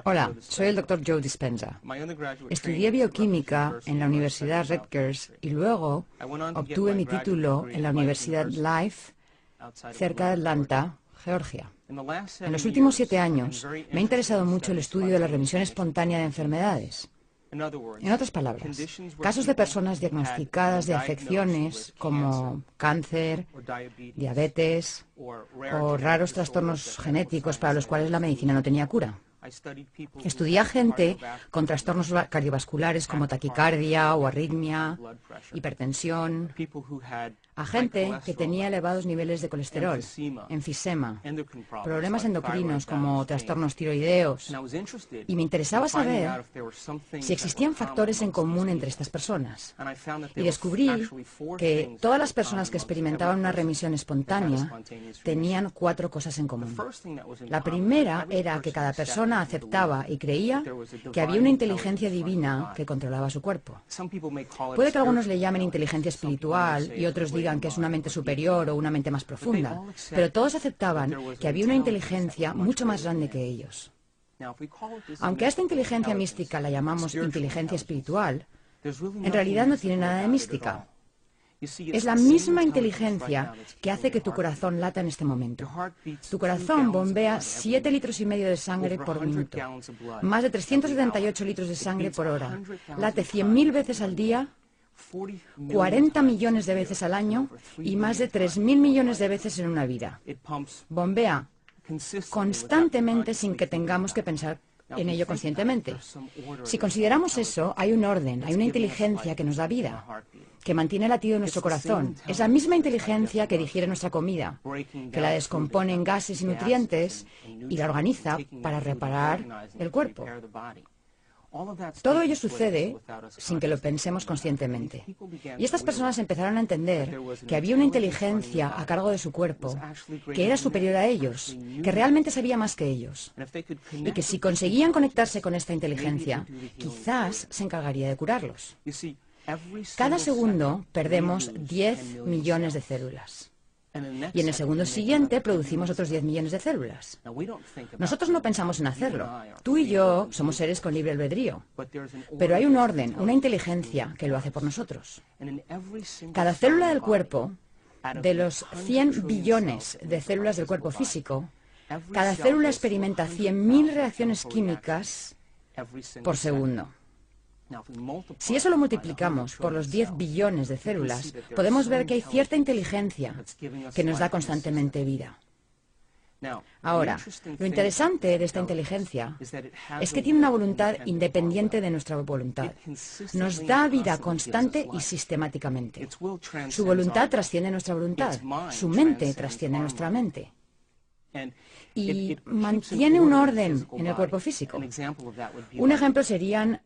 Hola, soy el Dr. Joe Dispenza. Estudié bioquímica en la Universidad Rutgers y luego obtuve mi título en la Universidad Life, cerca de Atlanta, Georgia. En los últimos 7 años me ha interesado mucho el estudio de la remisión espontánea de enfermedades. En otras palabras, casos de personas diagnosticadas de afecciones como cáncer, diabetes o raros trastornos genéticos para los cuales la medicina no tenía cura. Estudié a gente con trastornos cardiovasculares como taquicardia o arritmia, hipertensión, a gente que tenía elevados niveles de colesterol, enfisema, problemas endocrinos como trastornos tiroideos, y me interesaba saber si existían factores en común entre estas personas. Y descubrí que todas las personas que experimentaban una remisión espontánea tenían 4 cosas en común. La primera era que cada persona aceptaba y creía que había una inteligencia divina que controlaba su cuerpo. Puede que algunos le llamen inteligencia espiritual y otros digan que es una mente superior o una mente más profunda, pero todos aceptaban que había una inteligencia mucho más grande que ellos. Aunque a esta inteligencia mística la llamamos inteligencia espiritual, en realidad no tiene nada de mística. Es la misma inteligencia que hace que tu corazón lata en este momento. Tu corazón bombea 7,5 litros de sangre por minuto, más de 378 litros de sangre por hora, late 100.000 veces al día, 40 millones de veces al año y más de 3.000 millones de veces en una vida. Bombea constantemente sin que tengamos que pensar en ello conscientemente. Si consideramos eso, hay un orden, hay una inteligencia que nos da vida, que mantiene el latido de nuestro corazón. Es la misma inteligencia que digiere nuestra comida, que la descompone en gases y nutrientes y la organiza para reparar el cuerpo. Todo ello sucede sin que lo pensemos conscientemente. Y estas personas empezaron a entender que había una inteligencia a cargo de su cuerpo que era superior a ellos, que realmente sabía más que ellos. Y que si conseguían conectarse con esta inteligencia, quizás se encargaría de curarlos. Cada segundo perdemos 10 millones de células. Y en el segundo siguiente producimos otros 10 millones de células. Nosotros no pensamos en hacerlo. Tú y yo somos seres con libre albedrío. Pero hay un orden, una inteligencia que lo hace por nosotros. Cada célula del cuerpo, de los 100 billones de células del cuerpo físico, cada célula experimenta 100.000 reacciones químicas por segundo. Si eso lo multiplicamos por los 10 billones de células, podemos ver que hay cierta inteligencia que nos da constantemente vida. Ahora, lo interesante de esta inteligencia es que tiene una voluntad independiente de nuestra voluntad. Nos da vida constante y sistemáticamente. Su voluntad trasciende nuestra voluntad. Su mente trasciende nuestra mente. Y mantiene un orden en el cuerpo físico. Un ejemplo serían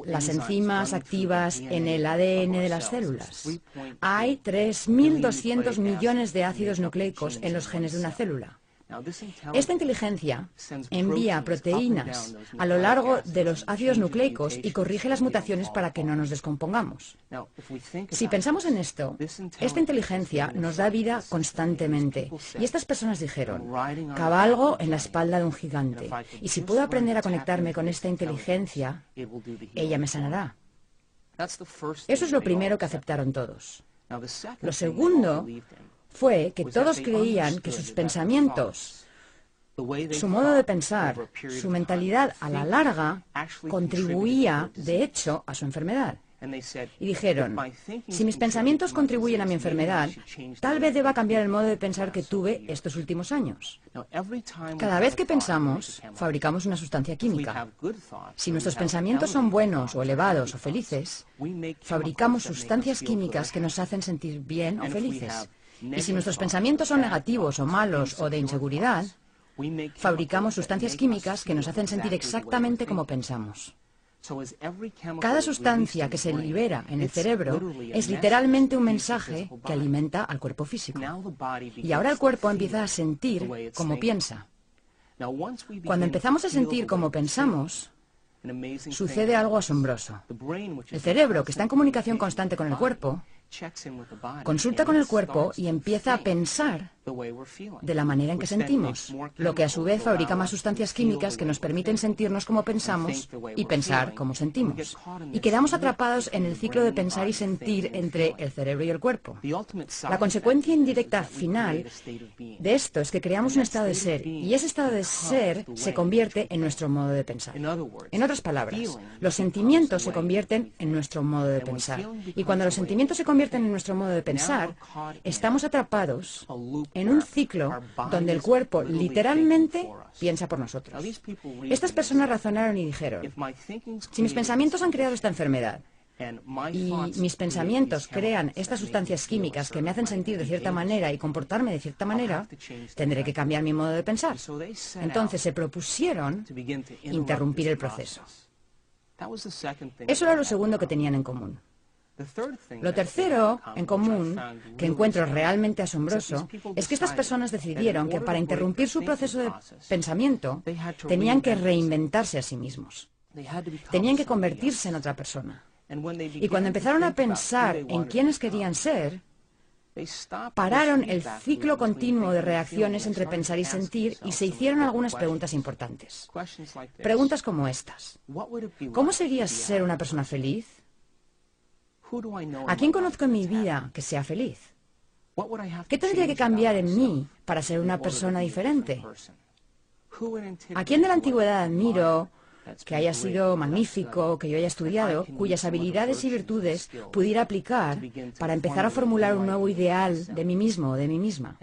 las enzimas activas en el ADN de las células. Hay 3.200 millones de ácidos nucleicos en los genes de una célula. Esta inteligencia envía proteínas a lo largo de los ácidos nucleicos y corrige las mutaciones para que no nos descompongamos. Si pensamos en esto, esta inteligencia nos da vida constantemente. Y estas personas dijeron, cabalgo en la espalda de un gigante, y si puedo aprender a conectarme con esta inteligencia, ella me sanará. Eso es lo primero que aceptaron todos. Lo segundo fue que todos creían que sus pensamientos, su modo de pensar, su mentalidad a la larga contribuía, de hecho, a su enfermedad. Y dijeron, si mis pensamientos contribuyen a mi enfermedad, tal vez deba cambiar el modo de pensar que tuve estos últimos años. Cada vez que pensamos, fabricamos una sustancia química. Si nuestros pensamientos son buenos o elevados o felices, fabricamos sustancias químicas que nos hacen sentir bien o felices. Y si nuestros pensamientos son negativos o malos o de inseguridad, fabricamos sustancias químicas que nos hacen sentir exactamente como pensamos. Cada sustancia que se libera en el cerebro es literalmente un mensaje que alimenta al cuerpo físico. Y ahora el cuerpo empieza a sentir como piensa. Cuando empezamos a sentir como pensamos, sucede algo asombroso. El cerebro, que está en comunicación constante con el cuerpo, consulta con el cuerpo y empieza a pensar de la manera en que sentimos, lo que a su vez fabrica más sustancias químicas que nos permiten sentirnos como pensamos y pensar como sentimos. Y quedamos atrapados en el ciclo de pensar y sentir entre el cerebro y el cuerpo. La consecuencia indirecta final de esto es que creamos un estado de ser, y ese estado de ser se convierte en nuestro modo de pensar. En otras palabras, los sentimientos se convierten en nuestro modo de pensar. Y cuando los sentimientos se convierten en nuestro modo de pensar, estamos atrapados en un ciclo donde el cuerpo literalmente piensa por nosotros. Estas personas razonaron y dijeron: si mis pensamientos han creado esta enfermedad y mis pensamientos crean estas sustancias químicas que me hacen sentir de cierta manera y comportarme de cierta manera, tendré que cambiar mi modo de pensar. Entonces se propusieron interrumpir el proceso. Eso era lo segundo que tenían en común. Lo tercero en común, que encuentro realmente asombroso, es que estas personas decidieron que para interrumpir su proceso de pensamiento tenían que reinventarse a sí mismos. Tenían que convertirse en otra persona. Y cuando empezaron a pensar en quiénes querían ser, pararon el ciclo continuo de reacciones entre pensar y sentir y se hicieron algunas preguntas importantes. Preguntas como estas: ¿cómo sería ser una persona feliz? ¿A quién conozco en mi vida que sea feliz? ¿Qué tendría que cambiar en mí para ser una persona diferente? ¿A quién de la antigüedad admiro, que haya sido magnífico, que yo haya estudiado, cuyas habilidades y virtudes pudiera aplicar para empezar a formular un nuevo ideal de mí mismo o de mí misma?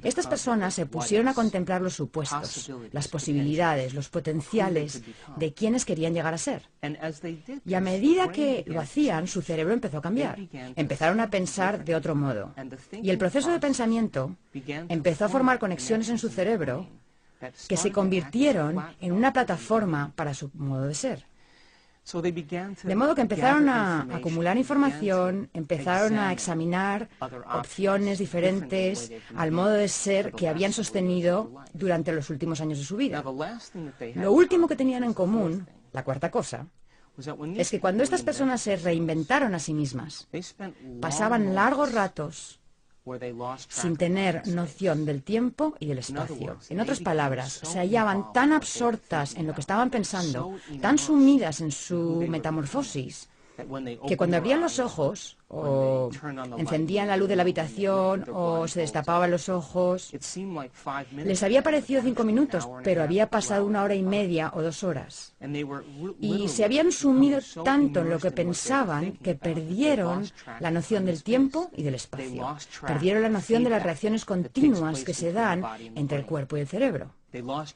Estas personas se pusieron a contemplar los supuestos, las posibilidades, los potenciales de quienes querían llegar a ser. Y a medida que lo hacían, su cerebro empezó a cambiar. Empezaron a pensar de otro modo. Y el proceso de pensamiento empezó a formar conexiones en su cerebro que se convirtieron en una plataforma para su modo de ser. De modo que empezaron a acumular información, empezaron a examinar opciones diferentes al modo de ser que habían sostenido durante los últimos años de su vida. Lo último que tenían en común, la cuarta cosa, es que cuando estas personas se reinventaron a sí mismas, pasaban largos ratos sin tener noción del tiempo y del espacio. En otras palabras, se hallaban tan absortas en lo que estaban pensando, tan sumidas en su metamorfosis, que cuando abrían los ojos, o encendían la luz de la habitación, o se destapaban los ojos, les había parecido 5 minutos, pero había pasado 1 hora y media o 2 horas. Y se habían sumido tanto en lo que pensaban que perdieron la noción del tiempo y del espacio. Perdieron la noción de las reacciones continuas que se dan entre el cuerpo y el cerebro.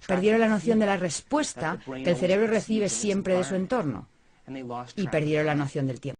Perdieron la noción de la respuesta que el cerebro recibe siempre de su entorno. Y perdieron la noción del tiempo.